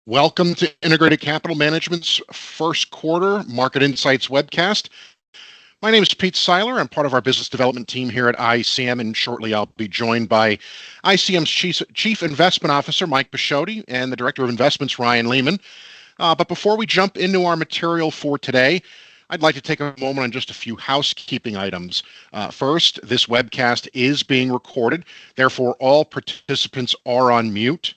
Welcome to Integrated Capital Management's first quarter Market Insights webcast. My name is Pete Seiler. I'm part of our business development team here at iCM, and shortly I'll be joined by iCM's Chief Investment Officer, Mike Pisciotti, and the Director of Investments, Ryan Lehman. But before we jump into our material for today, I'd like to take a moment on just a few housekeeping items. First, this webcast is being recorded. Therefore, all participants are on mute.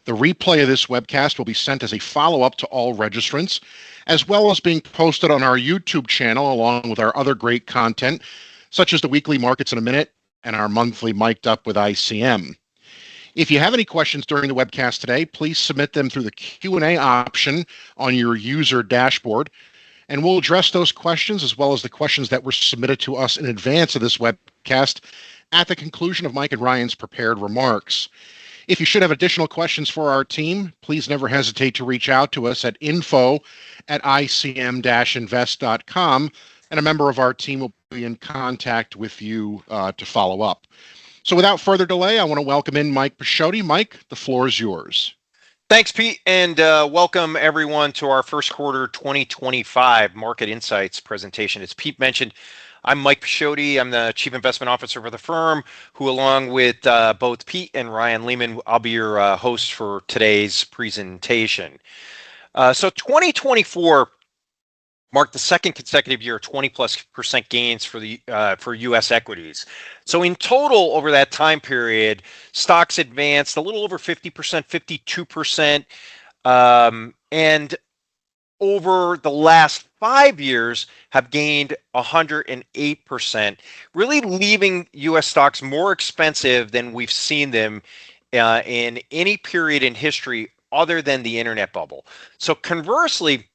The replay of this webcast will be sent as a follow-up to all registrants, as well as being posted on our YouTube channel along with our other great content, such as the weekly Markets in a Minute and our monthly Mic'd Up with iCM. If you have any questions during the webcast today, please submit them through the Q&A option on your user dashboard, and we'll address those questions as well as the questions that were submitted to us in advance of this webcast at the conclusion of Mike and Ryan's prepared remarks. If you should have additional questions for our team, please never hesitate to reach out to us at info@icm-invest.com, and a member of our team will be in contact with you to follow up. So without further delay, I want to welcome in Mike Pisciotti. Mike, the floor is yours. Thanks, Pete, and welcome everyone to our first quarter 2025 Market Insights presentation. As Pete mentioned, I'm Mike Pisciotti. I'm the Chief Investment Officer for the firm, who along with both Pete and Ryan Lehman, I'll be your host for today's presentation. So 2024 marked the second consecutive year of 20+% gains for U.S. equities. So in total, over that time period, stocks advanced a little over 50%, 52%, and over the last 5 years have gained 108%, really leaving U.S. stocks more expensive than we've seen them in any period in history other than the internet bubble. So conversely,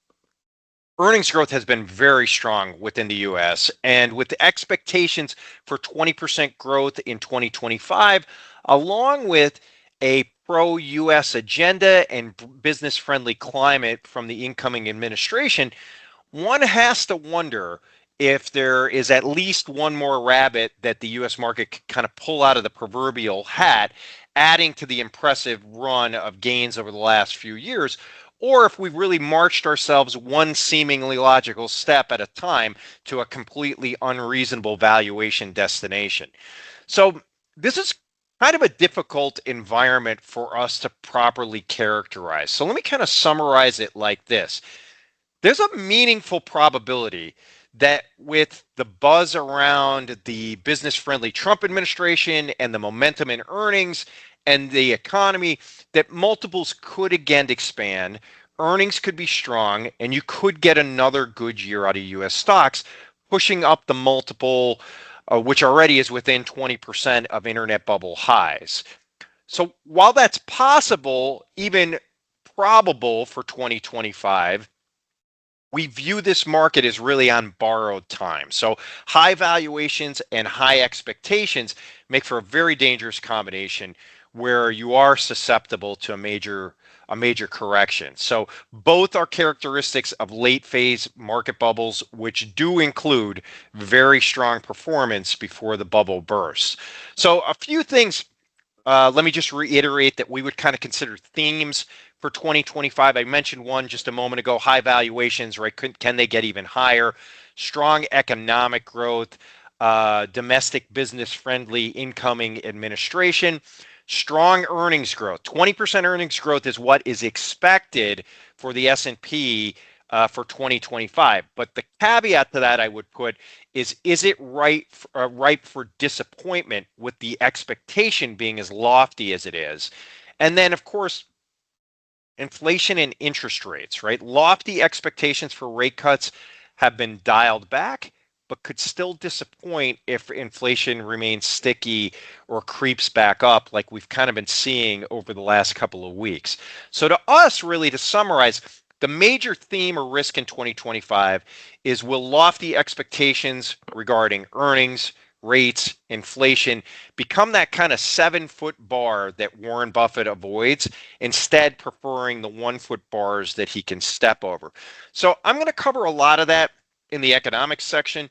earnings growth has been very strong within the U.S., and with the expectations for 20% growth in 2025, along with a pro-U.S. agenda and business-friendly climate from the incoming administration, one has to wonder if there is at least one more rabbit that the U.S. market could kind of pull out of the proverbial hat, adding to the impressive run of gains over the last few years, or if we've really marched ourselves one seemingly logical step at a time to a completely unreasonable valuation destination. So this is kind of a difficult environment for us to properly characterize. So let me kind of summarize it like this. There's a meaningful probability that with the buzz around the business-friendly Trump administration and the momentum in earnings and the economy, that multiples could again expand, earnings could be strong, and you could get another good year out of U.S. stocks, pushing up the multiple, which already is within 20% of internet bubble highs. So while that's possible, even probable for 2025, we view this market as really on borrowed time. So high valuations and high expectations make for a very dangerous combination where you are susceptible to a major correction. So both are characteristics of late phase market bubbles, which do include very strong performance before the bubble bursts. So a few things, let me just reiterate that we would kind of consider themes for 2025. I mentioned one just a moment ago, high valuations, right? Can they get even higher? Strong economic growth, domestic business-friendly incoming administration, strong earnings growth. 20% earnings growth is what is expected for the S&P for 2025. But the caveat to that I would put is it ripe for disappointment with the expectation being as lofty as it is? And then, of course, inflation and interest rates, right? Lofty expectations for rate cuts have been dialed back, but could still disappoint if inflation remains sticky or creeps back up like we've kind of been seeing over the last couple of weeks. So to us, really, to summarize, the major theme or risk in 2025 is, will lofty expectations regarding earnings, rates, inflation become that kind of 7-foot bar that Warren Buffett avoids, instead preferring the 1-foot bars that he can step over? So I'm going to cover a lot of that in the economics section.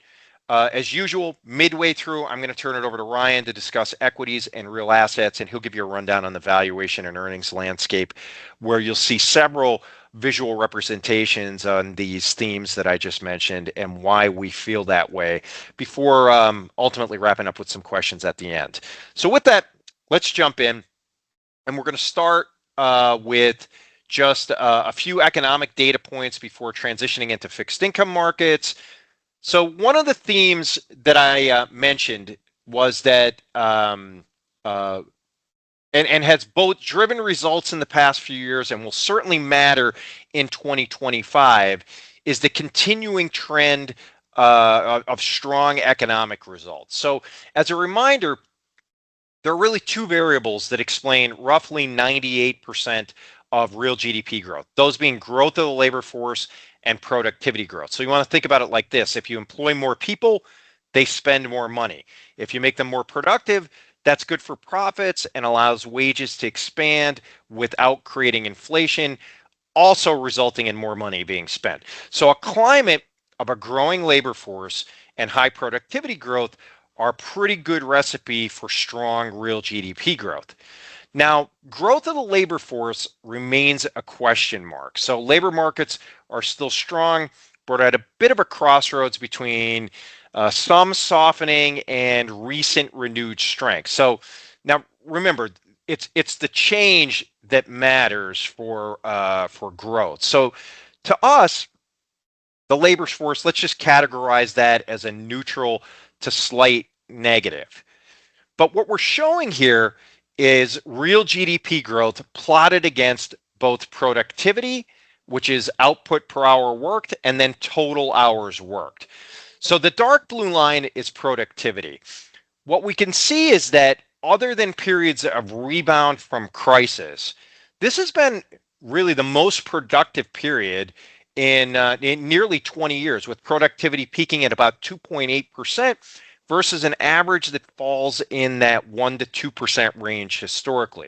As usual, midway through, I'm going to turn it over to Ryan to discuss equities and real assets, and he'll give you a rundown on the valuation and earnings landscape, where you'll see several visual representations on these themes that I just mentioned and why we feel that way before ultimately wrapping up with some questions at the end. So with that, let's jump in, and we're going to start with just a few economic data points before transitioning into fixed income markets. So one of the themes that I mentioned was that and has both driven results in the past few years and will certainly matter in 2025 is the continuing trend of strong economic results. So as a reminder, there are really two variables that explain roughly 98% of real GDP growth, those being growth of the labor force and productivity growth. So you want to think about it like this. If you employ more people, they spend more money. If you make them more productive, that's good for profits and allows wages to expand without creating inflation, also resulting in more money being spent. So a climate of a growing labor force and high productivity growth are a pretty good recipe for strong real GDP growth. Now, growth of the labor force remains a question mark. So labor markets are still strong, but at a bit of a crossroads between some softening and recent renewed strength. So now remember, it's the change that matters for growth. So to us, the labor force, let's just categorize that as a neutral to slight negative. But what we're showing here is real GDP growth plotted against both productivity, which is output per hour worked, and then total hours worked. So the dark blue line is productivity. What we can see is that other than periods of rebound from crisis, this has been really the most productive period in nearly 20 years, with productivity peaking at about 2.8% versus an average that falls in that 1 to 2% range historically.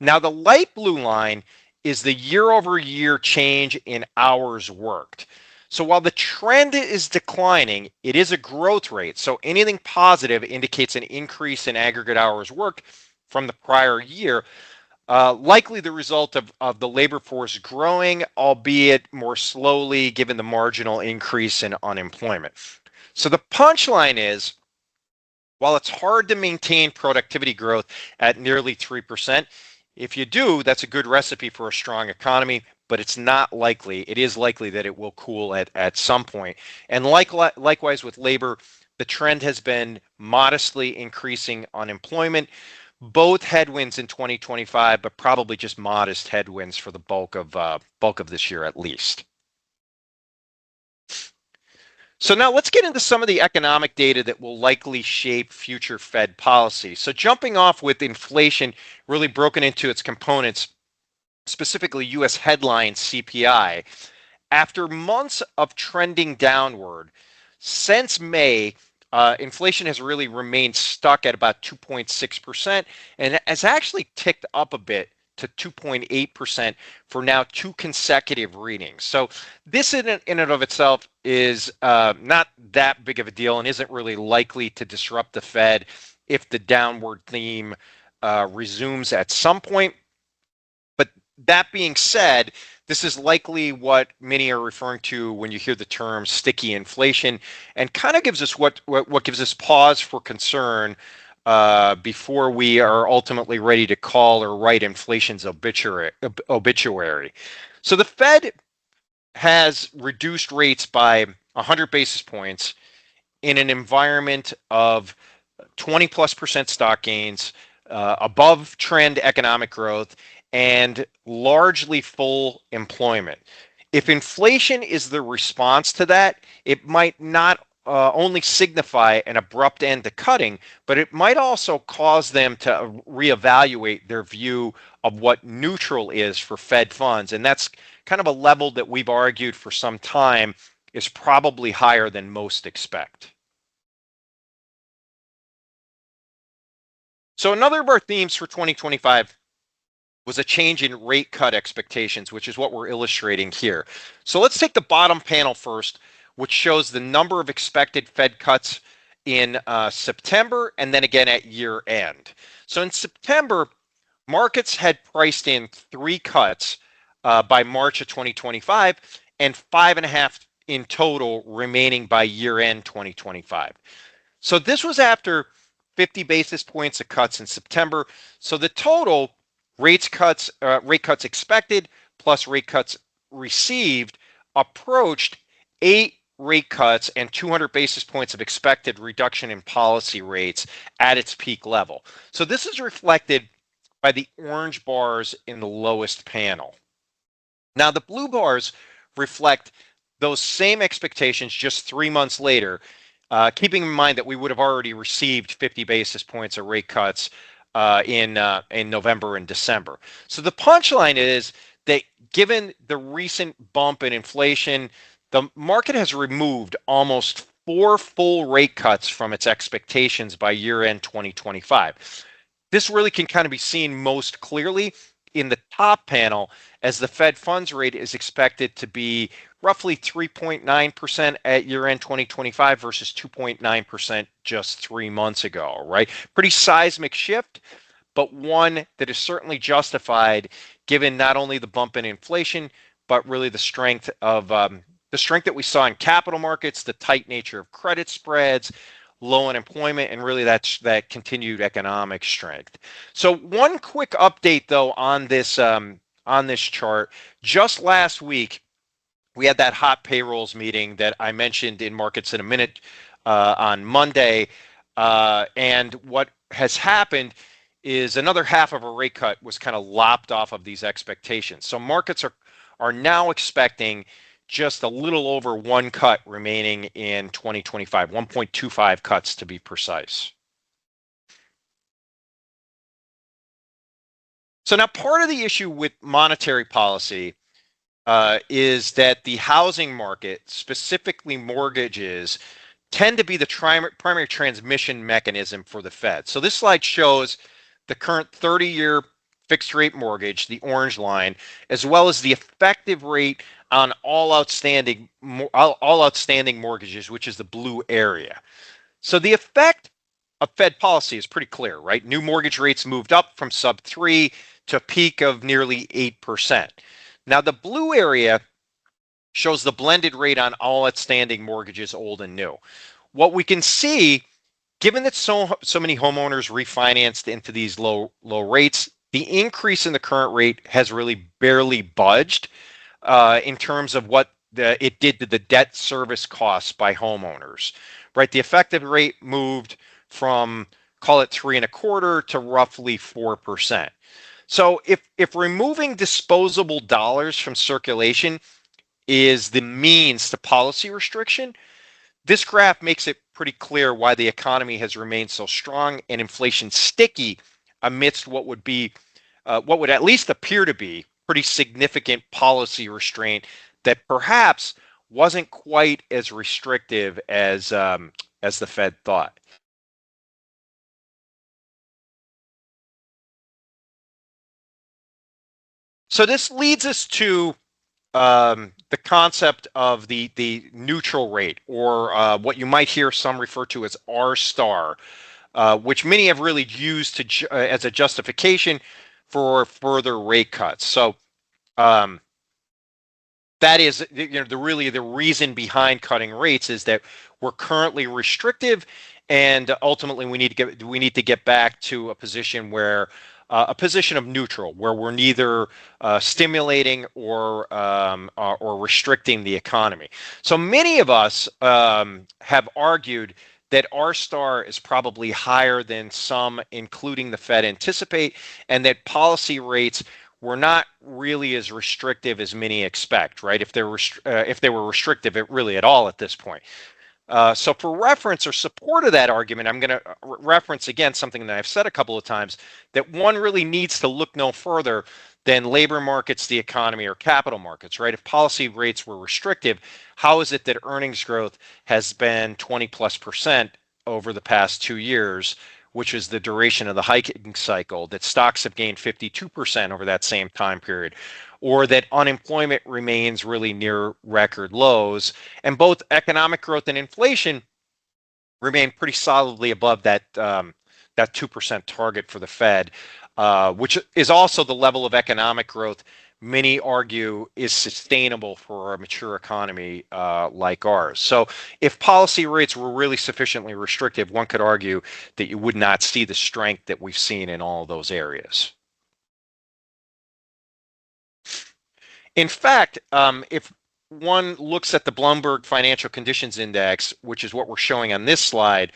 Now, the light blue line is the year over year change in hours worked. So while the trend is declining, it is a growth rate. So anything positive indicates an increase in aggregate hours worked from the prior year, likely the result of the labor force growing, albeit more slowly given the marginal increase in unemployment. So the punchline is, while it's hard to maintain productivity growth at nearly 3%, if you do, that's a good recipe for a strong economy, but it's not likely. It is likely that it will cool at some point. And likewise with labor, the trend has been modestly increasing unemployment, both headwinds in 2025, but probably just modest headwinds for the bulk of this year at least. So now let's get into some of the economic data that will likely shape future Fed policy. So jumping off with inflation really broken into its components, specifically US headline CPI, after months of trending downward, since May, inflation has really remained stuck at about 2.6% and has actually ticked up a bit to 2.8% for now 2 consecutive readings. So this in and of itself is not that big of a deal and isn't really likely to disrupt the Fed if the downward theme resumes at some point. But that being said, this is likely what many are referring to when you hear the term sticky inflation, and kind of gives us what gives us pause for concern before we are ultimately ready to call or write inflation's obituary. So the Fed has reduced rates by 100 basis points in an environment of 20+% stock gains, above trend economic growth, and largely full employment. If inflation is the response to that, it might not only signify an abrupt end to cutting, but it might also cause them to reevaluate their view of what neutral is for Fed funds. And that's kind of a level that we've argued for some time is probably higher than most expect. So another of our themes for 2025 was a change in rate cut expectations, which is what we're illustrating here. So let's take the bottom panel first, which shows the number of expected Fed cuts in September and then again at year end. So in September, markets had priced in 3 cuts by March of 2025 and 5.5 in total remaining by year end 2025. So this was after 50 basis points of cuts in September. So the total rate cuts expected plus rate cuts received approached 8 rate cuts and 200 basis points of expected reduction in policy rates at its peak level. So this is reflected by the orange bars in the lowest panel. Now the blue bars reflect those same expectations just 3 months later, keeping in mind that we would have already received 50 basis points of rate cuts in November and December. So the punchline is that given the recent bump in inflation, the market has removed almost 4 full rate cuts from its expectations by year end 2025. This really can kind of be seen most clearly in the top panel, as the Fed funds rate is expected to be roughly 3.9% at year end 2025 versus 2.9% just 3 months ago, right? Pretty seismic shift, but one that is certainly justified given not only the bump in inflation, but really the strength that we saw in capital markets, the tight nature of credit spreads, low unemployment, and really that continued economic strength. So one quick update though on this chart. Just last week, we had that hot payrolls meeting that I mentioned in Markets in a Minute on Monday, and what has happened is another half of a rate cut was kind of lopped off of these expectations. So markets are now expecting just a little over 1 cut remaining in 2025, 1.25 cuts to be precise. So now part of the issue with monetary policy is that the housing market, specifically mortgages, tend to be the primary transmission mechanism for the Fed. So this slide shows the current 30-year fixed rate mortgage, the orange line, as well as the effective rate on all outstanding mortgages, which is the blue area. So the effect of Fed policy is pretty clear, right? New mortgage rates moved up from sub 3 to a peak of nearly 8%. Now the blue area shows the blended rate on all outstanding mortgages, old and new. What we can see, given that so many homeowners refinanced into these low rates, the increase in the current rate has really barely budged in terms of what it did to the debt service costs by homeowners, right? The effective rate moved from, call it 3.25 to roughly 4%. So if removing disposable dollars from circulation is the means to policy restriction, this graph makes it pretty clear why the economy has remained so strong and inflation sticky amidst what would at least appear to be pretty significant policy restraint that perhaps wasn't quite as restrictive as the Fed thought. So this leads us to the concept of the neutral rate, or what you might hear some refer to as R star, which many have really used as a justification for further rate cuts. So that is, the reason behind cutting rates is that we're currently restrictive, and ultimately we need to get back to a position where a position of neutral, where we're neither stimulating or restricting the economy. So many of us have argued that R star is probably higher than some, including the Fed, anticipate, and that policy rates were not really as restrictive as many expect, right? If they were restrictive really at all at this point. So for reference or support of that argument, I'm going to reference again something that I've said a couple of times, that one really needs to look no further than labor markets, the economy, or capital markets, right? If policy rates were restrictive, how is it that earnings growth has been 20+% over the past 2 years, which is the duration of the hiking cycle, that stocks have gained 52% over that same time period? or that unemployment remains really near record lows. And both economic growth and inflation remain pretty solidly above that 2% target for the Fed, which is also the level of economic growth many argue is sustainable for a mature economy like ours. So if policy rates were really sufficiently restrictive, one could argue that you would not see the strength that we've seen in all of those areas. In fact, if one looks at the Bloomberg Financial Conditions Index, which is what we're showing on this slide,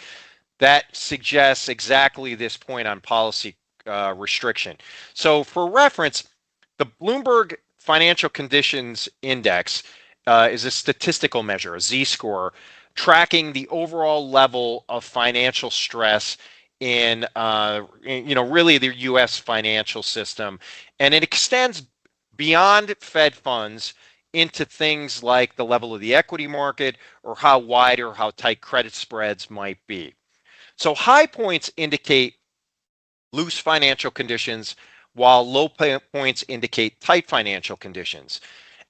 that suggests exactly this point on policy restriction. So for reference, the Bloomberg Financial Conditions Index is a statistical measure, a z-score, tracking the overall level of financial stress in really the U.S. financial system, and it extends beyond Fed funds into things like the level of the equity market or how wide or how tight credit spreads might be. So high points indicate loose financial conditions, while low points indicate tight financial conditions.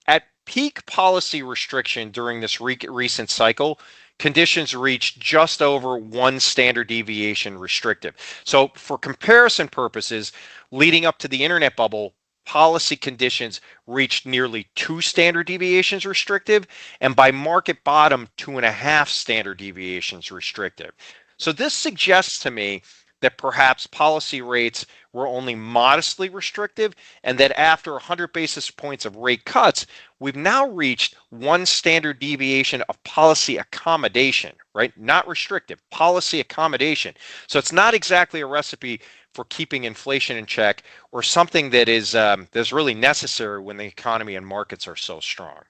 At peak policy restriction during this recent cycle, conditions reached just over one standard deviation restrictive. So for comparison purposes, leading up to the internet bubble, policy conditions reached nearly two standard deviations restrictive, and by market bottom, 2.5 standard deviations restrictive. So this suggests to me that perhaps policy rates were only modestly restrictive, and that after 100 basis points of rate cuts, we've now reached one standard deviation of policy accommodation, right? Not restrictive, policy accommodation. So it's not exactly a recipe for keeping inflation in check or something that is that's really necessary when the economy and markets are so strong.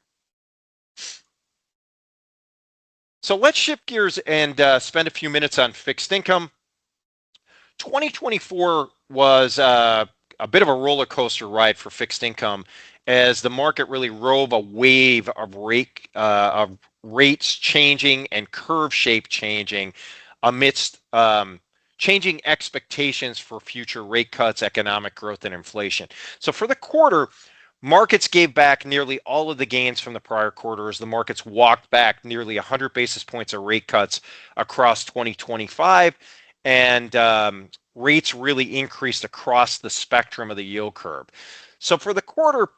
So let's shift gears and spend a few minutes on fixed income. 2024 was a bit of a roller coaster ride for fixed income as the market really rode a wave of rates changing and curve shape changing amidst changing expectations for future rate cuts, economic growth, and inflation. So for the quarter, markets gave back nearly all of the gains from the prior quarter as the markets walked back nearly 100 basis points of rate cuts across 2025, and rates really increased across the spectrum of the yield curve. So for the quarter,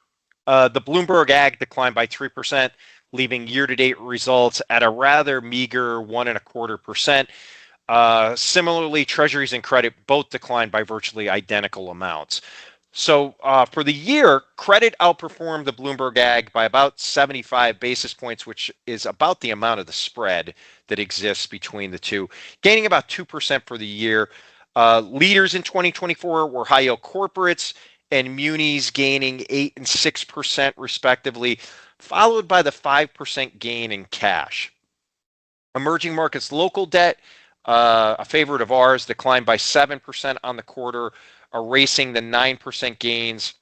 the Bloomberg Ag declined by 3%, leaving year-to-date results at a rather meager 1.25%. Similarly, treasuries and credit both declined by virtually identical amounts. So for the year, credit outperformed the Bloomberg Ag by about 75 basis points, which is about the amount of the spread that exists between the two, gaining about 2% for the year. Leaders in 2024 were high yield corporates and munis, gaining 8 and 6% respectively, followed by the 5% gain in cash. Emerging markets local debt, a favorite of ours, declined by 7% on the quarter, erasing the 9% gains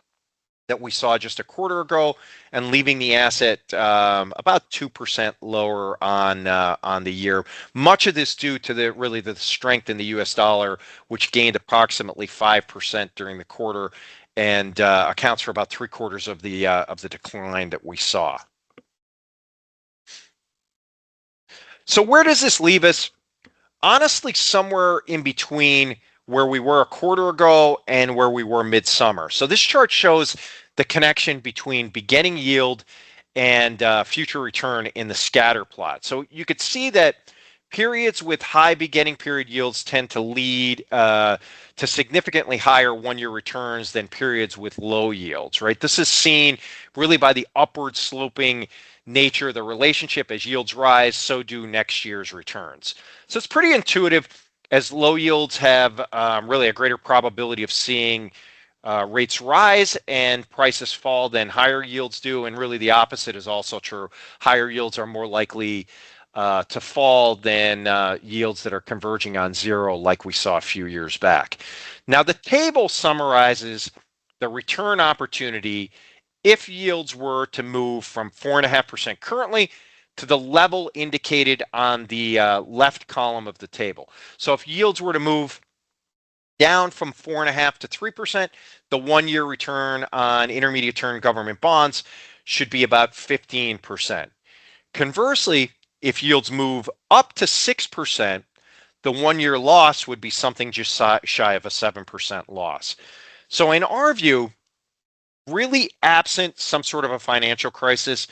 that we saw just a quarter ago and leaving the asset about 2% lower on the year. Much of this due to the strength in the U.S. dollar, which gained approximately 5% during the quarter and accounts for about 3/4 of the decline that we saw. So where does this leave us? Honestly, somewhere in between where we were a quarter ago and where we were midsummer. So this chart shows the connection between beginning yield and future return in the scatter plot. So you could see that periods with high beginning period yields tend to lead to significantly higher one-year returns than periods with low yields, right? This is seen really by the upward sloping nature of the relationship. As yields rise, so do next year's returns. So it's pretty intuitive, as low yields have really a greater probability of seeing rates rise and prices fall than higher yields do. And really the opposite is also true. Higher yields are more likely to fall than yields that are converging on zero like we saw a few years back. Now the table summarizes the return opportunity if yields were to move from 4.5% currently to the level indicated on the left column of the table. So if yields were to move down from 4.5 to 3%. The 1-year return on intermediate term government bonds should be about 15%. Conversely, if yields move up to 6%, the 1-year loss would be something just shy of a 7% loss. So in our view, really absent some sort of a financial crisis,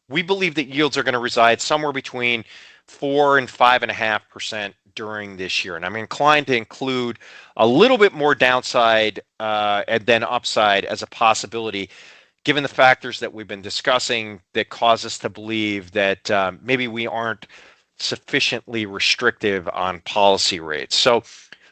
we believe that yields are going to reside somewhere between 4 and 5.5% during this year. And I'm inclined to include a little bit more downside and then upside as a possibility, given the factors that we've been discussing that cause us to believe that maybe we aren't sufficiently restrictive on policy rates. So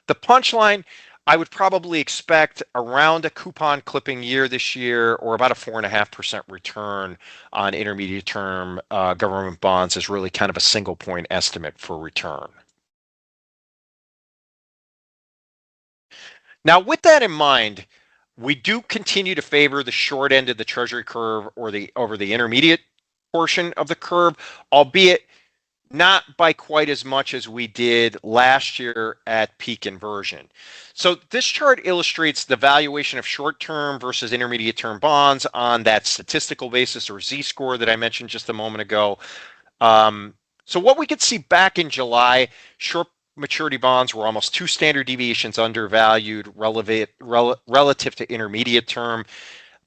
the punchline, I would probably expect around a coupon clipping year this year, or about a 4.5% return on intermediate term government bonds is really kind of a single point estimate for return. Now, with that in mind, we do continue to favor the short end of the Treasury curve or over the intermediate portion of the curve, albeit not by quite as much as we did last year at peak inversion. So this chart illustrates the valuation of short-term versus intermediate-term bonds on that statistical basis, or Z-score, that I mentioned just a moment ago. So what we could see back in July, short maturity bonds were almost 2 standard deviations undervalued relative to intermediate term.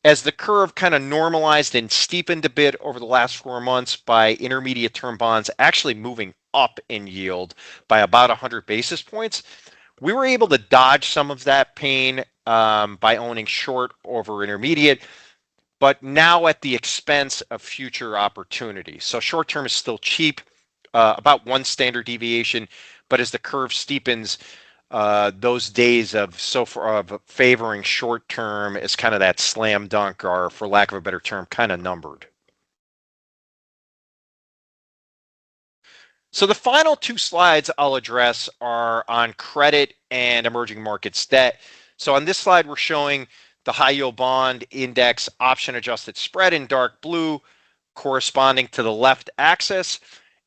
As the curve kind of normalized and steepened a bit over the last 4 months, by intermediate term bonds actually moving up in yield by about 100 basis points, we were able to dodge some of that pain by owning short over intermediate, but now at the expense of future opportunities. So short term is still cheap, about 1 standard deviation, but as the curve steepens, those days of favoring short term as kind of that slam dunk, or for lack of a better term, kind of numbered. So the final 2 slides I'll address are on credit and emerging markets debt. So on this slide, we're showing the high yield bond index option adjusted spread in dark blue, corresponding to the left axis.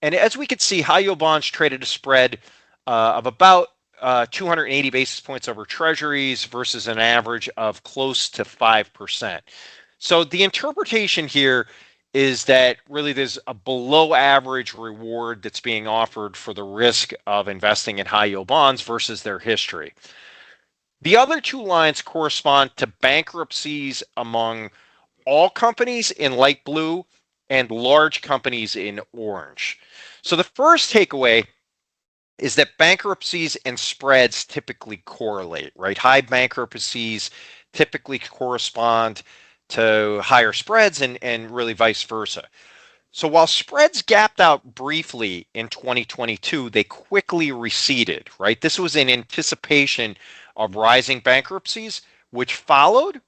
And as we can see, high yield bonds traded a spread of about 280 basis points over treasuries versus an average of close to 5%. So the interpretation here is that really there's a below average reward that's being offered for the risk of investing in high yield bonds versus their history. The other 2 lines correspond to bankruptcies among all companies in light blue and large companies in orange. So the first takeaway is that bankruptcies and spreads typically correlate, right? High bankruptcies typically correspond to higher spreads, and really vice versa. So while spreads gapped out briefly in 2022, they quickly receded, right? This was in anticipation of rising bankruptcies, which followed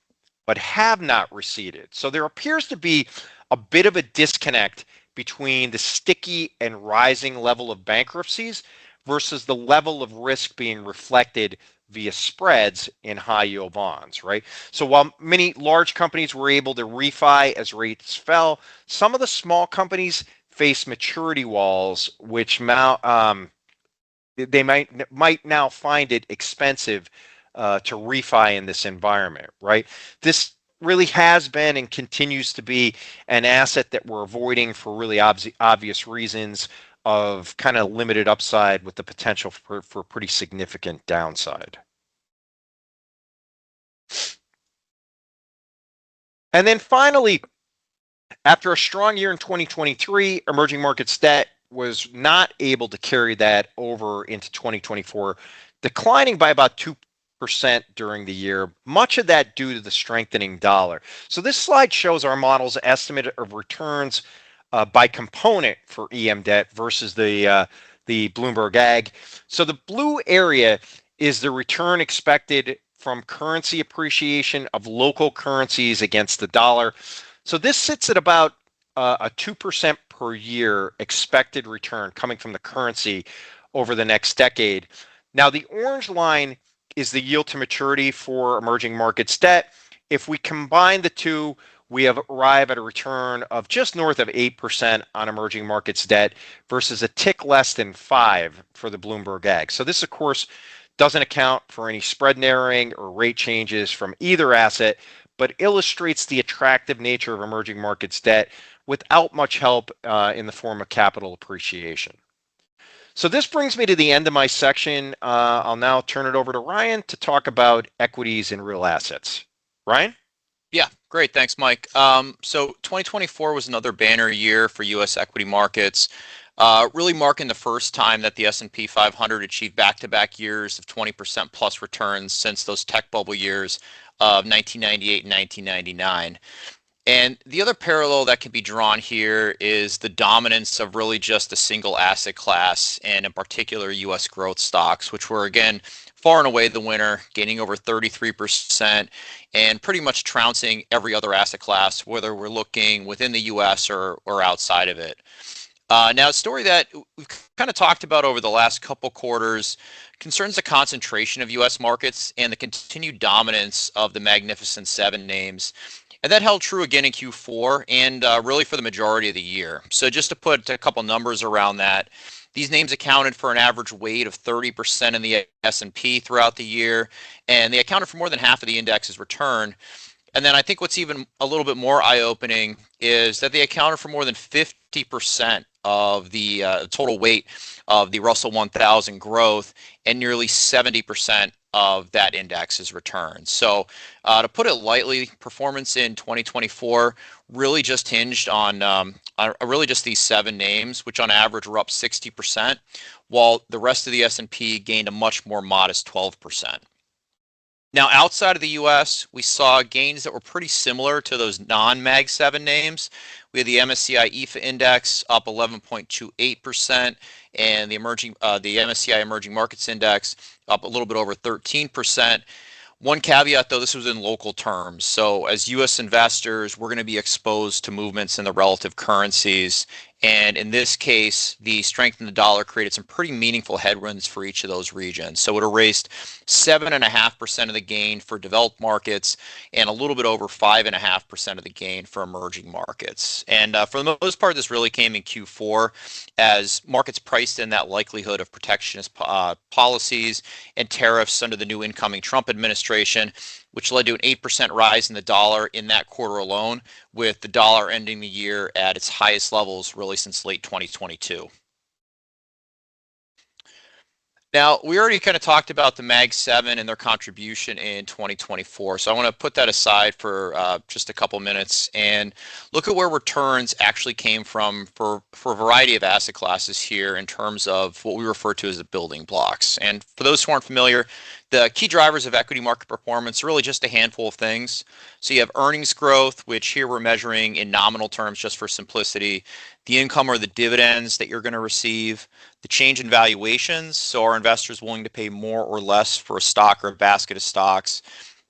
but have not receded. So there appears to be a bit of a disconnect between the sticky and rising level of bankruptcies versus the level of risk being reflected via spreads in high yield bonds, right? So while many large companies were able to refi as rates fell, some of the small companies face maturity walls, which they might now find it expensive to refi in this environment, right? This really has been and continues to be an asset that we're avoiding for really obvious reasons of kind of limited upside with the potential for pretty significant downside. And then finally, after a strong year in 2023, emerging markets debt was not able to carry that over into 2024, declining by about 2% during the year, much of that due to the strengthening dollar. So this slide shows our model's estimate of returns by component for EM debt versus the Bloomberg Ag. So the blue area is the return expected from currency appreciation of local currencies against the dollar. So this sits at about a 2% per year expected return coming from the currency over the next decade. Now, the orange line is the yield to maturity for emerging markets debt. If we combine the two, we arrive at a return of just north of 8% on emerging markets debt versus a tick less than 5% for the Bloomberg Ag. So this, of course, Doesn't account for any spread narrowing or rate changes from either asset, but illustrates the attractive nature of emerging markets debt without much help in the form of capital appreciation. So this brings me to the end of my section. I'll now turn it over to Ryan to talk about equities and real assets. Ryan? Yeah, great. Thanks, Mike. So 2024 was another banner year for U.S. equity markets, really marking the first time that the S&P 500 achieved back-to-back years of 20% plus returns since those tech bubble years of 1998 and 1999. And the other parallel that can be drawn here is the dominance of really just a single asset class, and in particular U.S. growth stocks, which were again far and away the winner, gaining over 33% and pretty much trouncing every other asset class, whether we're looking within the U.S. or outside of it. Now, a story that we've kind of talked about over the last couple quarters concerns the concentration of U.S. markets and the continued dominance of the Magnificent Seven names. And that held true again in Q4 and really for the majority of the year. So just to put a couple numbers around that, these names accounted for an average weight of 30% in the S&P throughout the year, and they accounted for more than half of the index's return. And then I think what's even a little bit more eye-opening is that they accounted for more than 50% of the total weight of the Russell 1000 growth and nearly 70% of that index's return. So to put it lightly, performance in 2024 really just hinged on really just these seven names, which on average were up 60%, while the rest of the S&P gained a much more modest 12%. Now, outside of the U.S., we saw gains that were pretty similar to those non-Mag 7 names. We had the MSCI EFA Index up 11.28%, and the MSCI Emerging Markets Index up a little bit over 13%. One caveat, though, this was in local terms. So as U.S. investors, we're going to be exposed to movements in the relative currencies. And in this case, the strength in the dollar created some pretty meaningful headwinds for each of those regions. So it erased 7.5% of the gain for developed markets and a little bit over 5.5% of the gain for emerging markets. And for the most part, this really came in Q4 as markets priced in that likelihood of protectionist policies and tariffs under the new incoming Trump administration, which led to an 8% rise in the dollar in that quarter alone, with the dollar ending the year at its highest levels really since late 2022. Now, we already kind of talked about the Mag 7 and their contribution in 2024, so I want to put that aside for just a couple minutes and look at where returns actually came from for a variety of asset classes here in terms of what we refer to as the building blocks. And for those who aren't familiar, the key drivers of equity market performance are really just a handful of things. So you have earnings growth, which here we're measuring in nominal terms just for simplicity, the income or the dividends that you're going to receive, the change in valuations, so are investors willing to pay more or less for a stock or a basket of stocks,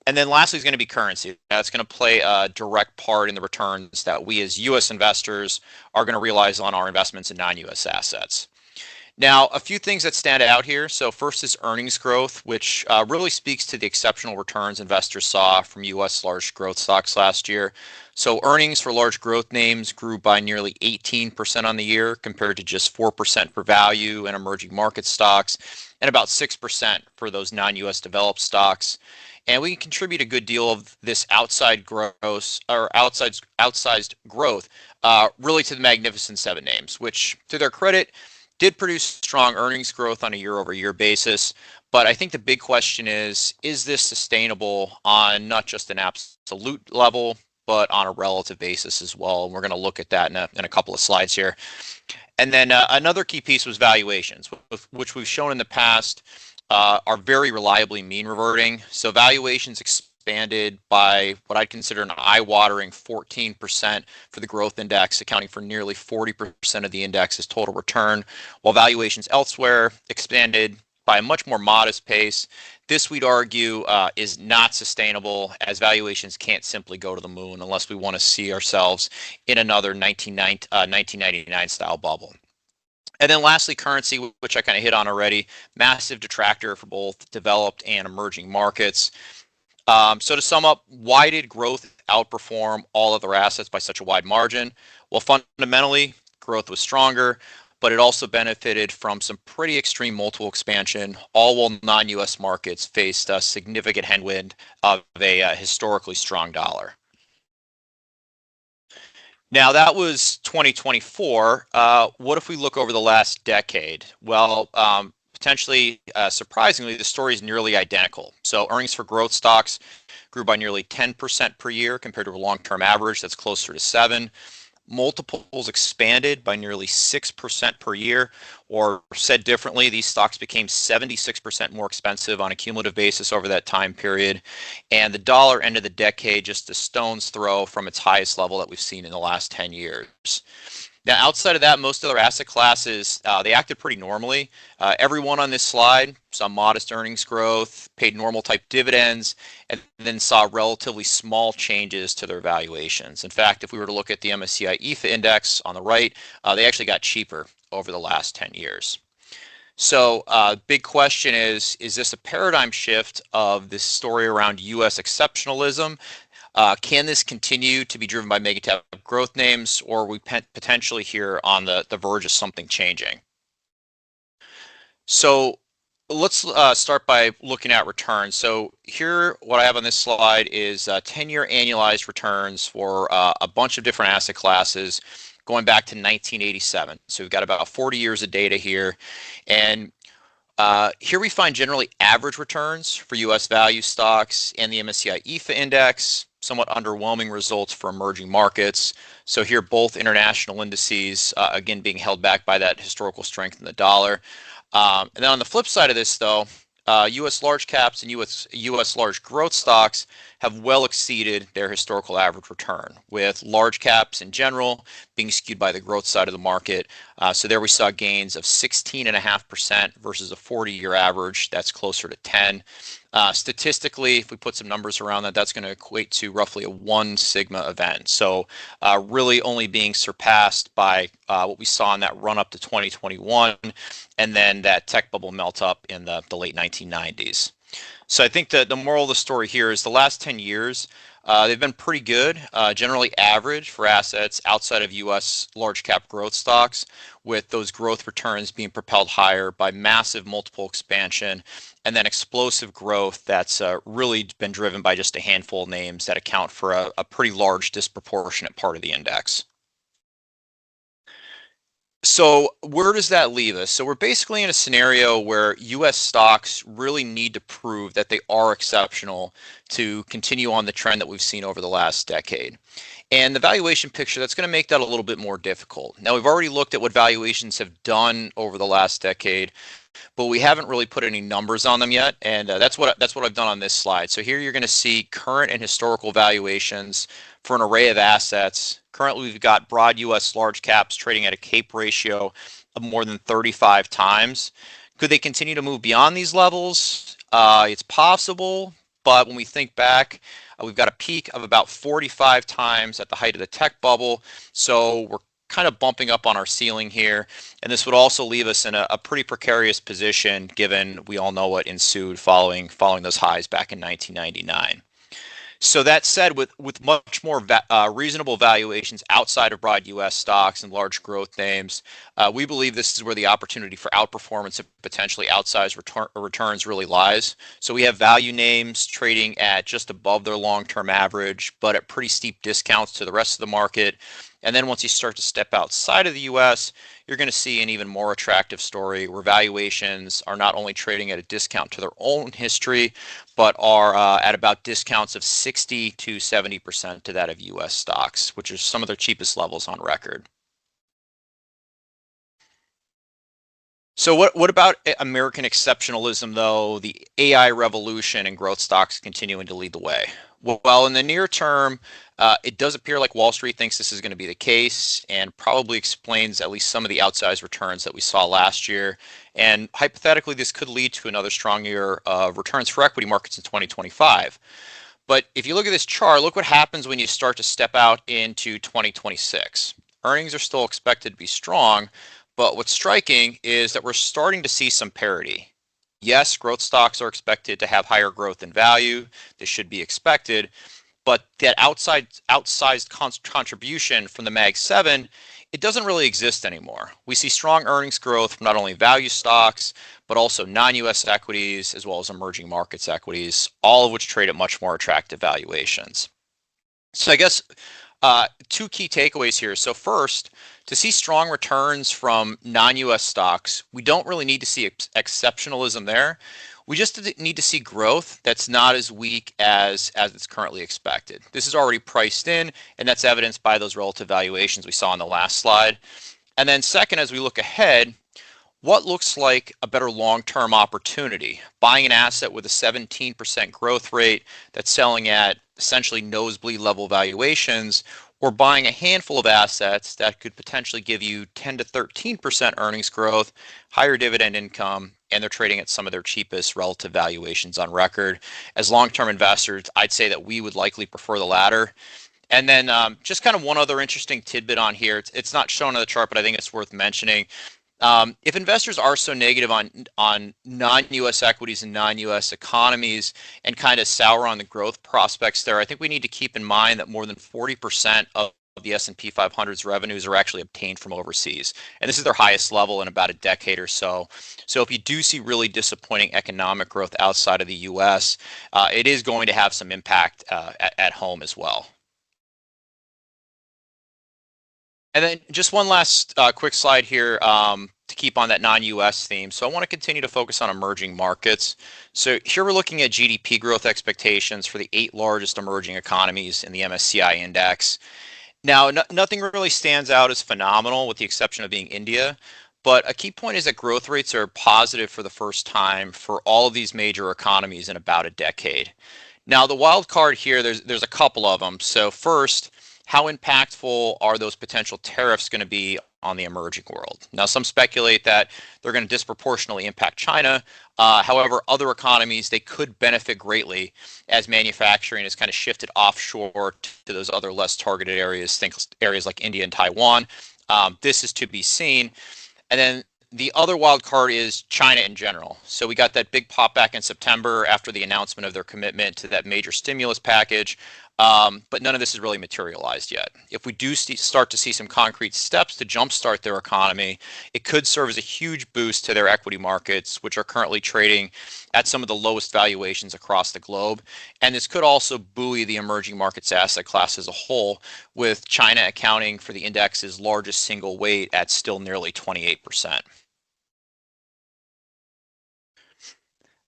and then lastly is going to be currency. That's going to play a direct part in the returns that we as U.S. investors are going to realize on our investments in non-U.S. assets. Now, a few things that stand out here. So first is earnings growth, which really speaks to the exceptional returns investors saw from U.S. large growth stocks last year. So earnings for large growth names grew by nearly 18% on the year compared to just 4% for value and emerging market stocks, and about 6% for those non-U.S. developed stocks. And we can contribute a good deal of this outsized growth really to the Magnificent Seven names, which to their credit did produce strong earnings growth on a year-over-year basis. But I think the big question is this sustainable on not just an absolute level, but on a relative basis as well? And we're going to look at that in a couple of slides here. And then another key piece was valuations, which we've shown in the past are very reliably mean reverting. So valuations expanded by what I'd consider an eye-watering 14% for the growth index, accounting for nearly 40% of the index's total return, while valuations elsewhere expanded by a much more modest pace. This, we'd argue, is not sustainable, as valuations can't simply go to the moon unless we want to see ourselves in another 1999 style bubble. And then lastly, currency, which I kind of hit on already, massive detractor for both developed and emerging markets. So to sum up, why did growth outperform all other assets by such a wide margin? Well, fundamentally, growth was stronger, but it also benefited from some pretty extreme multiple expansion, all while non-US markets faced a significant headwind of a historically strong dollar. Now, that was 2024. What if we look over the last decade? Well, potentially surprisingly, the story is nearly identical. So earnings for growth stocks grew by nearly 10% per year compared to a long-term average that's closer to 7. Multiples expanded by nearly 6% per year, or said differently, these stocks became 76% more expensive on a cumulative basis over that time period. And the dollar ended the decade just a stone's throw from its highest level that we've seen in the last 10 years. Now, outside of that, most other asset classes, they acted pretty normally. Everyone on this slide saw modest earnings growth, paid normal type dividends, and then saw relatively small changes to their valuations. In fact, if we were to look at the MSCI EAFE index on the right, they actually got cheaper over the last 10 years. So big question is this a paradigm shift of this story around U.S. exceptionalism? Can this continue to be driven by megatab growth names, or are we potentially here on the verge of something changing? So let's start by looking at returns. So here, what I have on this slide is 10-year annualized returns for a bunch of different asset classes going back to 1987. So we've got about 40 years of data here. And here we find generally average returns for U.S. value stocks and the MSCI EAFE index, somewhat underwhelming results for emerging markets. So here, both international indices, again, being held back by that historical strength in the dollar. And then on the flip side of this, though, U.S. large caps and U.S. large growth stocks have well exceeded their historical average return, with large caps in general being skewed by the growth side of the market. So there we saw gains of 16.5% versus a 40-year average that's closer to 10. Statistically, if we put some numbers around that, that's going to equate to roughly a 1 sigma event. So really only being surpassed by what we saw in that run up to 2021 and then that tech bubble melt up in the late 1990s. So I think that the moral of the story here is the last 10 years, they've been pretty good, generally average for assets outside of U.S. large cap growth stocks, with those growth returns being propelled higher by massive multiple expansion and then explosive growth that's really been driven by just a handful of names that account for a pretty large disproportionate part of the index. So where does that leave us? So we're basically in a scenario where U.S. stocks really need to prove that they are exceptional to continue on the trend that we've seen over the last decade. And the valuation picture, that's going to make that a little bit more difficult. Now, we've already looked at what valuations have done over the last decade, but we haven't really put any numbers on them yet, and that's what I've done on this slide. So here you're going to see current and historical valuations for an array of assets. Currently, we've got broad U.S. large caps trading at a CAPE ratio of more than 35 times. Could they continue to move beyond these levels? It's possible, but when we think back, we've got a peak of about 45 times at the height of the tech bubble, so we're kind of bumping up on our ceiling here, and this would also leave us in a pretty precarious position given we all know what ensued following those highs back in 1999. So that said, with much more reasonable valuations outside of broad U.S. stocks and large growth names, we believe this is where the opportunity for outperformance and potentially outsized returns really lies. So we have value names trading at just above their long-term average, but at pretty steep discounts to the rest of the market. And then once you start to step outside of the U.S., you're going to see an even more attractive story where valuations are not only trading at a discount to their own history, but are at about discounts of 60 to 70% to that of U.S. stocks, which are some of their cheapest levels on record. So what about American exceptionalism, though, the AI revolution and growth stocks continuing to lead the way? Well, in the near term, it does appear like Wall Street thinks this is going to be the case and probably explains at least some of the outsized returns that we saw last year. And hypothetically, this could lead to another strong year of returns for equity markets in 2025. But if you look at this chart, look what happens when you start to step out into 2026. Earnings are still expected to be strong, but what's striking is that we're starting to see some parity. Yes, growth stocks are expected to have higher growth in value. This should be expected. but that outsized contribution from the Mag 7, it doesn't really exist anymore. We see strong earnings growth from not only value stocks, but also non-US equities, as well as emerging markets equities, all of which trade at much more attractive valuations. So I guess two key takeaways here. So first, to see strong returns from non-US stocks, we don't really need to see exceptionalism there. We just need to see growth that's not as weak as it's currently expected. This is already priced in, and that's evidenced by those relative valuations we saw on the last slide. And then second, as we look ahead, what looks like a better long-term opportunity? Buying an asset with a 17% growth rate that's selling at essentially nosebleed level valuations, or buying a handful of assets that could potentially give you 10 to 13% earnings growth, higher dividend income, and they're trading at some of their cheapest relative valuations on record. As long-term investors, I'd say that we would likely prefer the latter. And then just kind of one other interesting tidbit on here. It's not shown on the chart, but I think it's worth mentioning. If investors are so negative on non-US equities and non-US economies and kind of sour on the growth prospects there, I think we need to keep in mind that more than 40% of the S&P 500's revenues are actually obtained from overseas. And this is their highest level in about a decade or so. So if you do see really disappointing economic growth outside of the US, it is going to have some impact at home as well. And then just one last quick slide here to keep on that non-US theme. So I want to continue to focus on emerging markets. So here we're looking at GDP growth expectations for the 8 largest emerging economies in the MSCI index. Now, nothing really stands out as phenomenal with the exception of being India. But a key point is that growth rates are positive for the first time for all of these major economies in about a decade. Now, the wild card here, there's a couple of them. So first, how impactful are those potential tariffs going to be on the emerging world? Now, some speculate that they're going to disproportionately impact China. However, other economies, they could benefit greatly as manufacturing has kind of shifted offshore to those other less targeted areas, think areas like India and Taiwan. This is to be seen. And then the other wild card is China in general. So we got that big pop back in September after the announcement of their commitment to that major stimulus package. But none of this is really materialized yet. If we do start to see some concrete steps to jumpstart their economy, it could serve as a huge boost to their equity markets, which are currently trading at some of the lowest valuations across the globe. And this could also buoy the emerging markets asset class as a whole, with China accounting for the index's largest single weight at still nearly 28%.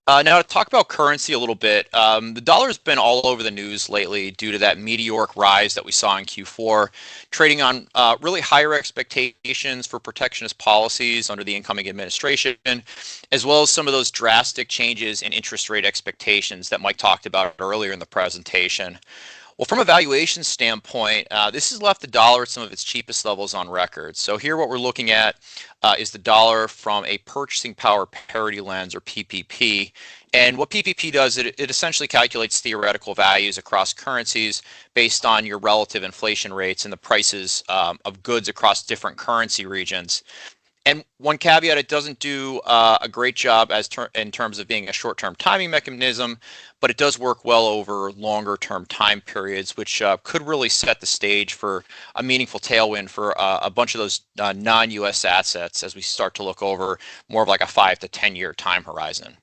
Now to talk about currency a little bit, the dollar's been all over the news lately due to that meteoric rise that we saw in Q4, trading on really higher expectations for protectionist policies under the incoming administration, as well as some of those drastic changes in interest rate expectations that Mike talked about earlier in the presentation. Well, from a valuation standpoint, this has left the dollar at some of its cheapest levels on record. So here what we're looking at is the dollar from a purchasing power parity lens, or PPP. And what PPP does, it essentially calculates theoretical values across currencies based on your relative inflation rates and the prices of goods across different currency regions. And one caveat, it doesn't do a great job in terms of being a short-term timing mechanism, but it does work well over longer-term time periods, which could really set the stage for a meaningful tailwind for a bunch of those non-US assets as we start to look over more of like a 5 to 10-year time horizon.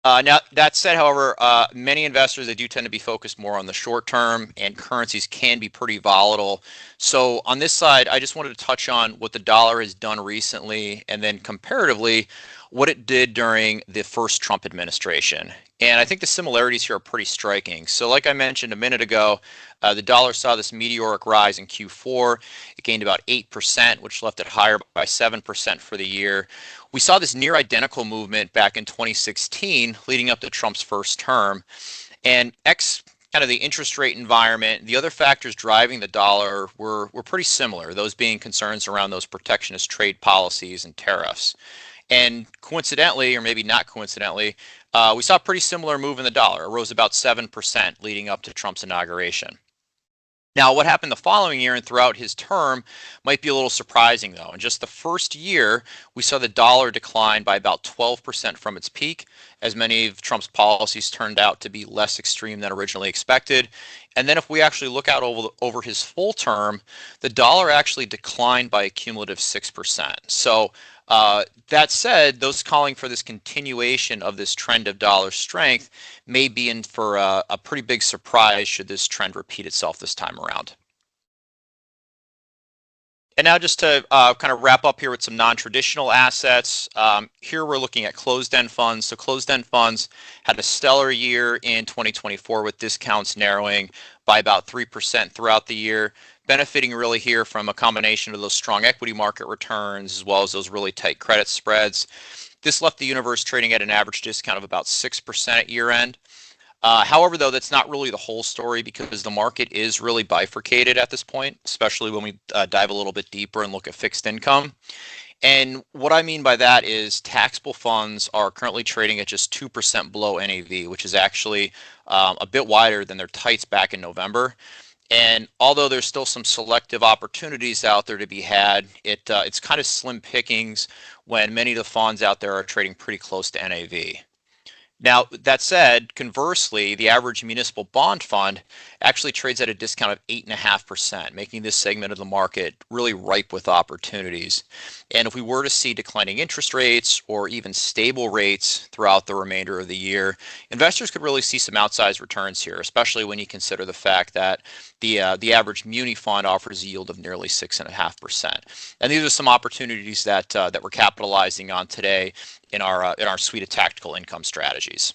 Now, that said, however, many investors, they do tend to be focused more on the short term, and currencies can be pretty volatile. So on this side, I just wanted to touch on what the dollar has done recently, and then comparatively, what it did during the first Trump administration. And I think the similarities here are pretty striking. So like I mentioned a minute ago, the dollar saw this meteoric rise in Q4. It gained about 8%, which left it higher by 7% for the year. We saw this near identical movement back in 2016, leading up to Trump's first term. And kind of the interest rate environment, the other factors driving the dollar were pretty similar, those being concerns around those protectionist trade policies and tariffs. And coincidentally, or maybe not coincidentally, we saw a pretty similar move in the dollar. It rose about 7% leading up to Trump's inauguration. Now, what happened the following year and throughout his term might be a little surprising, though. In just the first year, we saw the dollar decline by about 12% from its peak, as many of Trump's policies turned out to be less extreme than originally expected. And then if we actually look out over his full term, the dollar actually declined by a cumulative 6%. So that said, those calling for this continuation of this trend of dollar strength may be in for a pretty big surprise should this trend repeat itself this time around. And now just to kind of wrap up here with some non-traditional assets, here we're looking at closed-end funds. So closed-end funds had a stellar year in 2024 with discounts narrowing by about 3% throughout the year, benefiting really here from a combination of those strong equity market returns as well as those really tight credit spreads. This left the universe trading at an average discount of about 6% at year end. However, though, that's not really the whole story because the market is really bifurcated at this point, especially when we dive a little bit deeper and look at fixed income. And what I mean by that is taxable funds are currently trading at just 2% below NAV, which is actually a bit wider than their tights back in November. And although there's still some selective opportunities out there to be had, it's kind of slim pickings when many of the funds out there are trading pretty close to NAV. Now, that said, conversely, the average municipal bond fund actually trades at a discount of 8.5%, making this segment of the market really ripe with opportunities. And if we were to see declining interest rates or even stable rates throughout the remainder of the year, investors could really see some outsized returns here, especially when you consider the fact that the average muni fund offers a yield of nearly 6.5%. And these are some opportunities that we're capitalizing on today in our suite of tactical income strategies.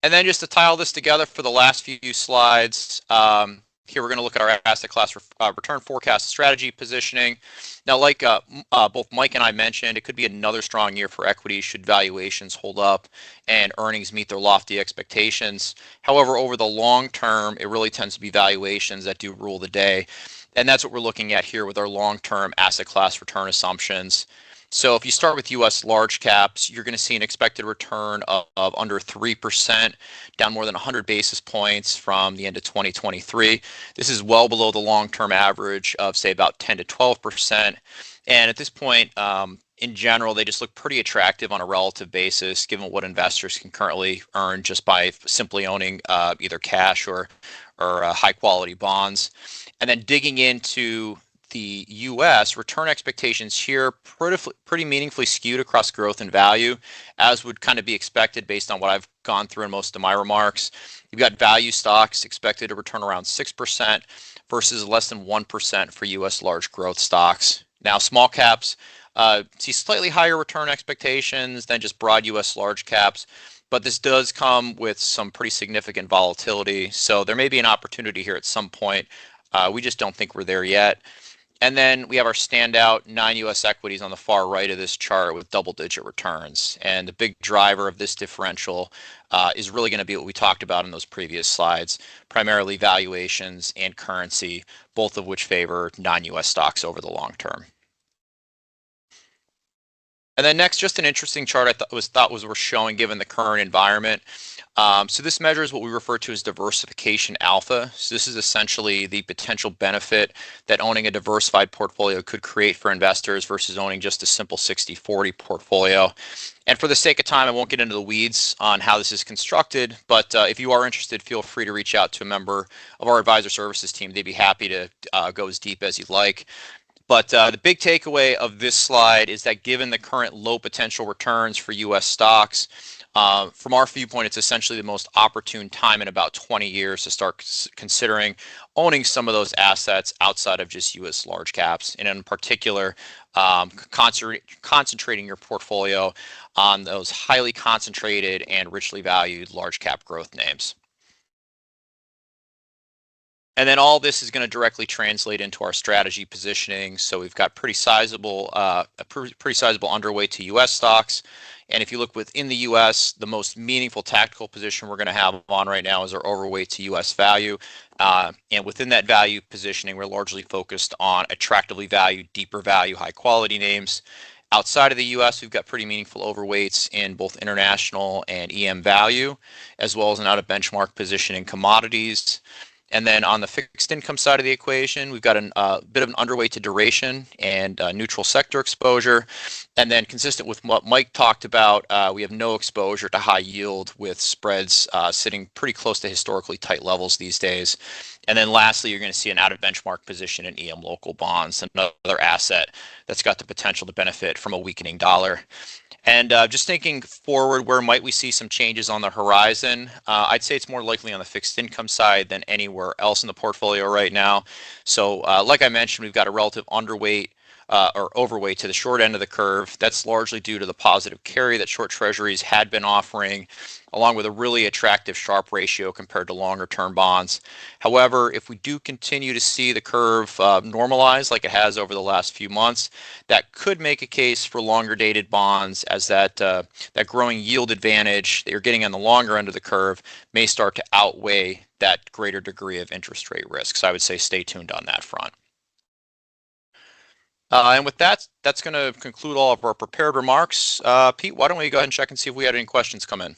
And then just to tie all this together for the last few slides, here we're going to look at our asset class return forecast strategy positioning. Now, like both Mike and I mentioned, it could be another strong year for equities should valuations hold up and earnings meet their lofty expectations. However, over the long term, it really tends to be valuations that do rule the day. And that's what we're looking at here with our long-term asset class return assumptions. So if you start with U.S. large caps, you're going to see an expected return of under 3%, down more than 100 basis points from the end of 2023. This is well below the long-term average of, say, about 10 to 12%. And at this point, in general, they just look pretty attractive on a relative basis, given what investors can currently earn just by simply owning either cash or high-quality bonds. And then digging into the U.S., return expectations here pretty meaningfully skewed across growth and value, as would kind of be expected based on what I've gone through in most of my remarks. You've got value stocks expected to return around 6% versus less than 1% for U.S. large growth stocks. Now, small caps see slightly higher return expectations than just broad U.S. large caps, but this does come with some pretty significant volatility. So there may be an opportunity here at some point. We just don't think we're there yet. And then we have our standout non-US equities on the far right of this chart with double-digit returns. And the big driver of this differential is really going to be what we talked about in those previous slides, primarily valuations and currency, both of which favor non-US stocks over the long term. And then next, just an interesting chart I thought was worth showing given the current environment. So this measures what we refer to as diversification alpha. So this is essentially the potential benefit that owning a diversified portfolio could create for investors versus owning just a simple 60-40 portfolio. And for the sake of time, I won't get into the weeds on how this is constructed, but if you are interested, feel free to reach out to a member of our advisor services team. They'd be happy to go as deep as you'd like. But the big takeaway of this slide is that given the current low potential returns for U.S. stocks, from our viewpoint, it's essentially the most opportune time in about 20 years to start considering owning some of those assets outside of just U.S. large caps, and in particular, concentrating your portfolio on those highly concentrated and richly valued large cap growth names. And then all this is going to directly translate into our strategy positioning. So we've got pretty sizable underweight to U.S. stocks. And if you look within the U.S., the most meaningful tactical position we're going to have on right now is our overweight to U.S. value. And within that value positioning, we're largely focused on attractively valued, deeper value, high quality names. Outside of the U.S., we've got pretty meaningful overweights in both international and EM value, as well as an out of benchmark position in commodities. And then on the fixed income side of the equation, we've got a bit of an underweight to duration and neutral sector exposure. And then consistent with what Mike talked about, we have no exposure to high yield with spreads sitting pretty close to historically tight levels these days. And then lastly, you're going to see an out of benchmark position in EM local bonds, another asset that's got the potential to benefit from a weakening dollar. And just thinking forward, where might we see some changes on the horizon? I'd say it's more likely on the fixed income side than anywhere else in the portfolio right now. So, like I mentioned, we've got a relative underweight or overweight to the short end of the curve. That's largely due to the positive carry that short treasuries had been offering, along with a really attractive Sharpe ratio compared to longer term bonds. However, if we do continue to see the curve normalize like it has over the last few months, that could make a case for longer dated bonds, as that growing yield advantage that you're getting on the longer end of the curve may start to outweigh that greater degree of interest rate risk. So I would say stay tuned on that front. And with that, that's going to conclude all of our prepared remarks. Pete, why don't we go ahead and check and see if we had any questions come in?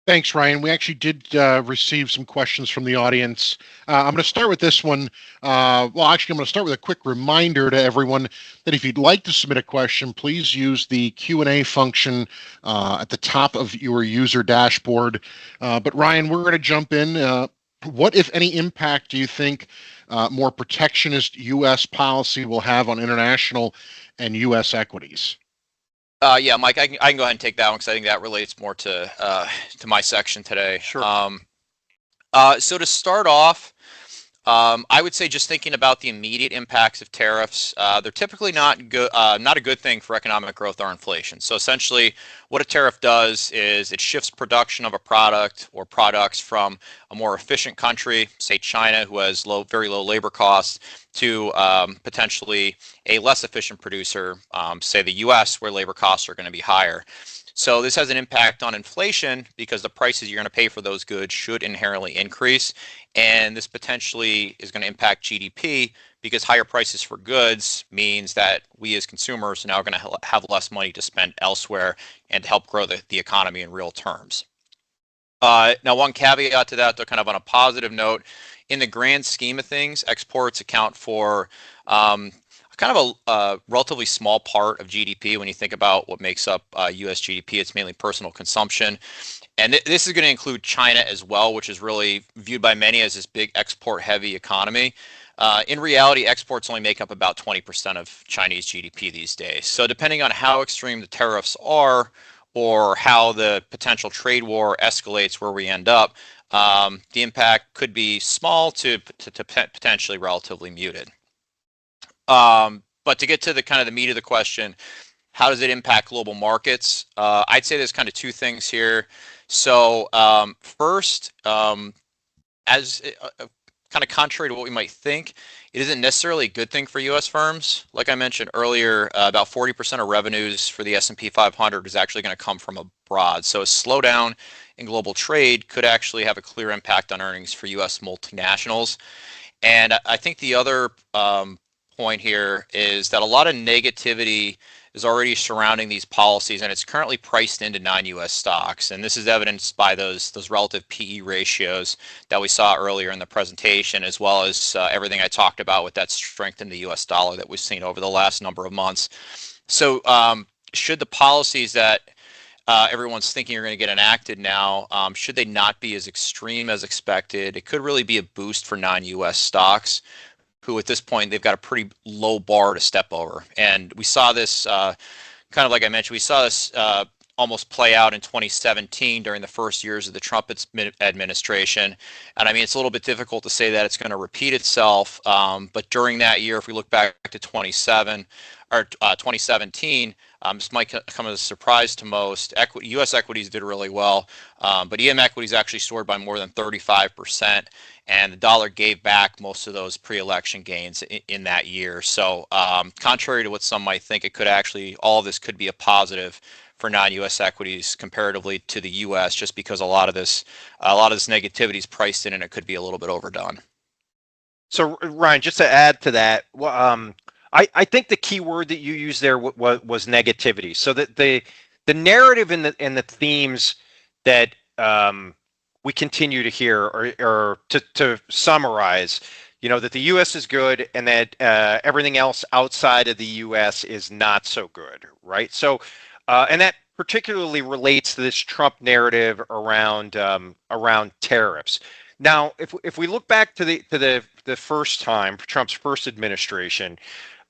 Thanks, Ryan. We actually did receive some questions from the audience. I'm going to start with this one. I'm going to start with a quick reminder to everyone that if you'd like to submit a question, please use the Q&A function at the top of your user dashboard. But Ryan, we're going to jump in. What, if any, impact do you think more protectionist U.S. policy will have on international and U.S. equities? Yeah, Mike, I can go ahead and take that one because I think that relates more to my section today. Sure. So to start off, I would say just thinking about the immediate impacts of tariffs, they're typically not a good thing for economic growth or inflation. So essentially, what a tariff does is it shifts production of a product or products from a more efficient country, say China, who has very low labor costs, to potentially a less efficient producer, say the U.S., where labor costs are going to be higher. So this has an impact on inflation because the prices you're going to pay for those goods should inherently increase. And this potentially is going to impact GDP because higher prices for goods means that we as consumers are now going to have less money to spend elsewhere and to help grow the economy in real terms. Now, one caveat to that, though, kind of on a positive note, in the grand scheme of things, exports account for kind of a relatively small part of GDP. When you think about what makes up U.S. GDP, it's mainly personal consumption. And this is going to include China as well, which is really viewed by many as this big export-heavy economy. In reality, exports only make up about 20% of Chinese GDP these days. So depending on how extreme the tariffs are or how the potential trade war escalates where we end up, the impact could be small to potentially relatively muted. But to get to the kind of the meat of the question, how does it impact global markets? I'd say there's kind of two things here. So first, as kind of contrary to what we might think, it isn't necessarily a good thing for U.S. firms. Like I mentioned earlier, about 40% of revenues for the S&P 500 is actually going to come from abroad. So a slowdown in global trade could actually have a clear impact on earnings for U.S. multinationals. And I think the other point here is that a lot of negativity is already surrounding these policies, and it's currently priced into non-U.S. stocks. And this is evidenced by those relative PE ratios that we saw earlier in the presentation, as well as everything I talked about with that strength in the U.S. dollar that we've seen over the last number of months. So should the policies that everyone's thinking are going to get enacted now, should they not be as extreme as expected, it could really be a boost for non-U.S. stocks, who at this point, they've got a pretty low bar to step over. And we saw this, kind of like I mentioned, we saw this almost play out in 2017 during the first years of the Trump administration. And I mean, it's a little bit difficult to say that it's going to repeat itself. But during that year, if we look back to 2017, this might come as a surprise to most. U.S. equities did really well, but EM equities actually soared by more than 35%, and the dollar gave back most of those pre-election gains in that year. So, contrary to what some might think, it could actually, all of this could be a positive for non-U.S. equities comparatively to the U.S., just because a lot of this negativity is priced in, and it could be a little bit overdone. So, Ryan, just to add to that, I think the key word that you used there was negativity. So that the narrative and the themes that we continue to hear, or to summarize, that the U.S. is good and that everything else outside of the U.S. is not so good, right? So, and that particularly relates to this Trump narrative around tariffs. Now, if we look back to the first time, Trump's first administration,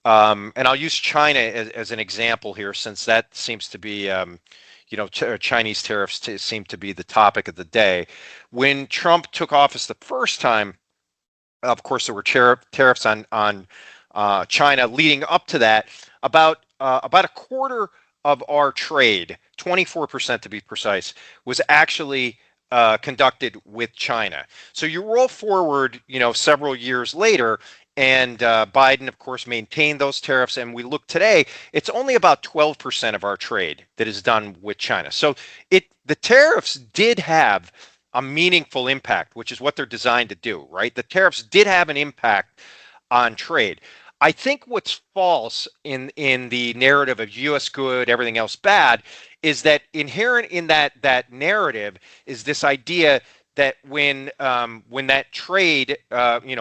and I'll use China as an example here, since that seems to be, Chinese tariffs seem to be the topic of the day. When Trump took office the first time, of course, there were tariffs on China. Leading up to that, about a quarter of our trade, 24% to be precise, was actually conducted with China. So you roll forward, several years later, and Biden, of course, maintained those tariffs. And we look today, it's only about 12% of our trade that is done with China. So the tariffs did have a meaningful impact, which is what they're designed to do, right? The tariffs did have an impact on trade. I think what's false in the narrative of U.S. good, everything else bad, is that inherent in that narrative is this idea that when that trade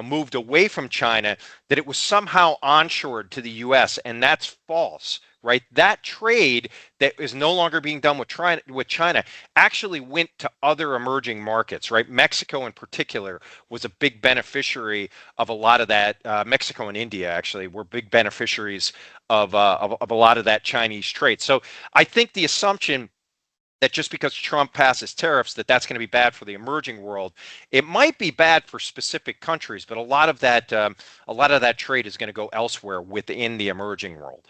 moved away from China, that it was somehow onshored to the U.S., and that's false, right? That trade that is no longer being done with China actually went to other emerging markets, right? Mexico in particular was a big beneficiary of a lot of that. Mexico and India actually were big beneficiaries of a lot of that Chinese trade. So I think the assumption that just because Trump passes tariffs, that's going to be bad for the emerging world. It might be bad for specific countries, but a lot of that trade is going to go elsewhere within the emerging world.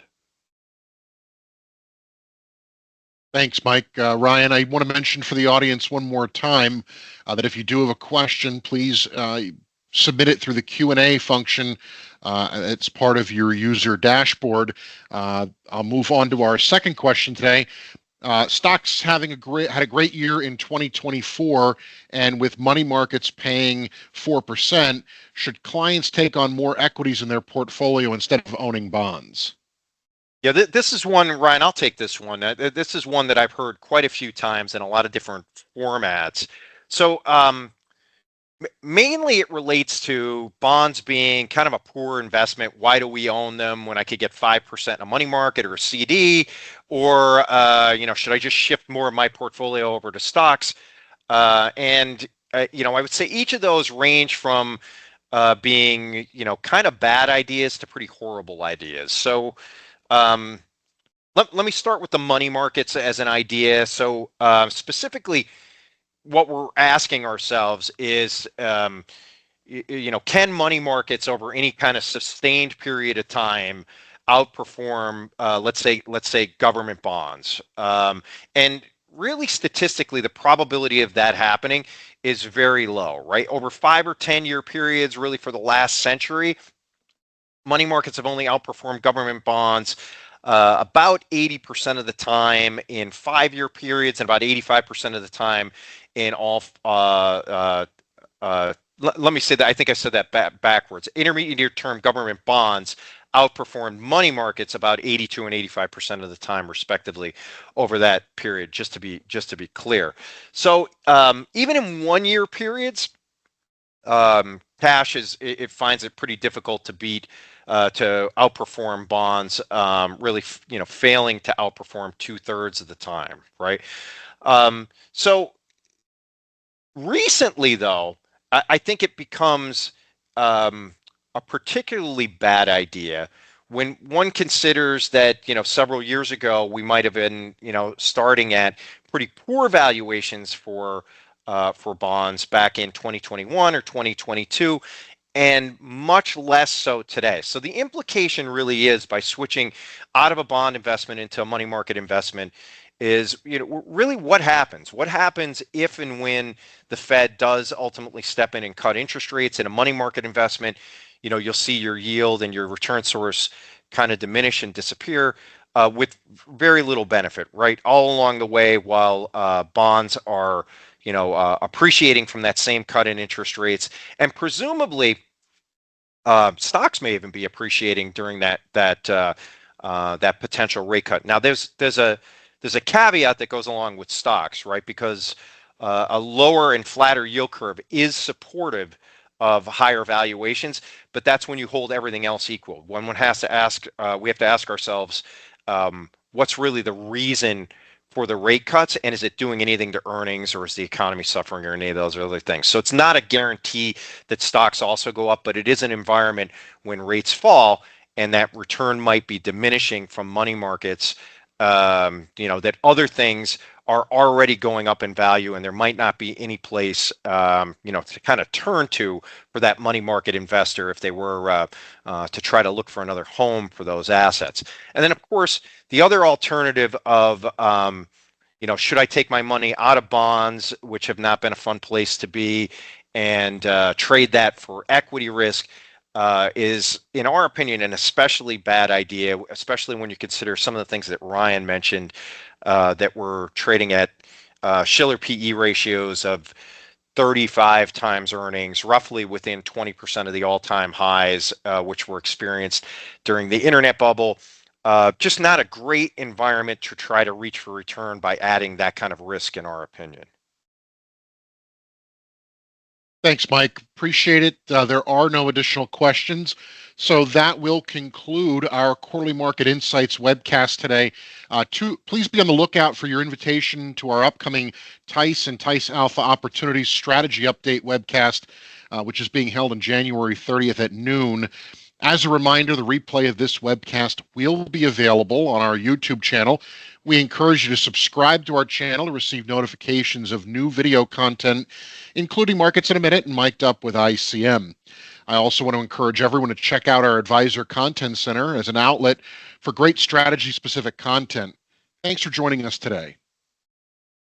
Thanks, Mike. Ryan, I want to mention for the audience one more time that if you do have a question, please submit it through the Q&A function. It's part of your user dashboard. I'll move on to our second question today. Stocks had a great year in 2024, and with money markets paying 4%, should clients take on more equities in their portfolio instead of owning bonds? Yeah, this is one, Ryan, I'll take this one. This is one that I've heard quite a few times in a lot of different formats. So mainly it relates to bonds being kind of a poor investment. Why do we own them when I could get 5% in a money market or a CD? Or, should I just shift more of my portfolio over to stocks? I would say each of those range from being, kind of bad ideas to pretty horrible ideas. So let me start with the money markets as an idea. So specifically, what we're asking ourselves is, can money markets over any kind of sustained period of time outperform, let's say, government bonds? And really, statistically, the probability of that happening is very low, right? Over 5 or 10-year periods, really for the last century, money markets have only outperformed government bonds about 80% of the time in 5-year periods, and about 85% of the time in all. Let me say that. I think I said that backwards. Intermediate term government bonds outperformed money markets about 82 and 85% of the time, respectively, over that period. Just to be clear. So even in 1-year periods, cash it finds it pretty difficult to beat, to outperform bonds, really, failing to outperform 2/3 of the time, right? So recently, though, I think it becomes a particularly bad idea when one considers that, several years ago we might have been, starting at pretty poor valuations for bonds back in 2021 or 2022, and much less so today. So the implication really is, by switching out of a bond investment into a money market investment, is, really what happens? What happens if and when the Fed does ultimately step in and cut interest rates in a money market investment? You'll see your yield and your return source kind of diminish and disappear with very little benefit, right? All along the way, while bonds are, appreciating from that same cut in interest rates, and presumably stocks may even be appreciating during that potential rate cut. Now, there's a caveat that goes along with stocks, right? Because a lower and flatter yield curve is supportive of higher valuations, but that's when you hold everything else equal. One has to ask, we have to ask ourselves, what's really the reason for the rate cuts, and is it doing anything to earnings, or is the economy suffering, or any of those other things? So it's not a guarantee that stocks also go up, but it is an environment when rates fall and that return might be diminishing from money markets, that other things are already going up in value, and there might not be any place, to kind of turn to for that money market investor if they were to try to look for another home for those assets. And then, of course, the other alternative of, should I take my money out of bonds, which have not been a fun place to be, and trade that for equity risk, is, in our opinion, an especially bad idea, especially when you consider some of the things that Ryan mentioned, that we're trading at Shiller PE ratios of 35 times earnings, roughly within 20% of the all-time highs, which were experienced during the internet bubble. Just not a great environment to try to reach for return by adding that kind of risk, in our opinion. Thanks, Mike. Appreciate it. There are no additional questions. So that will conclude our Quarterly Market Insights webcast today. Please be on the lookout for your invitation to our upcoming TICE and TICE Alpha Opportunities Strategy Update webcast, which is being held on January 30th at noon. As a reminder, the replay of this webcast will be available on our YouTube channel. We encourage you to subscribe to our channel to receive notifications of new video content, including Markets in a Minute and Mic'd Up with iCM. I also want to encourage everyone to check out our Advisor Content Center as an outlet for great strategy-specific content. Thanks for joining us today.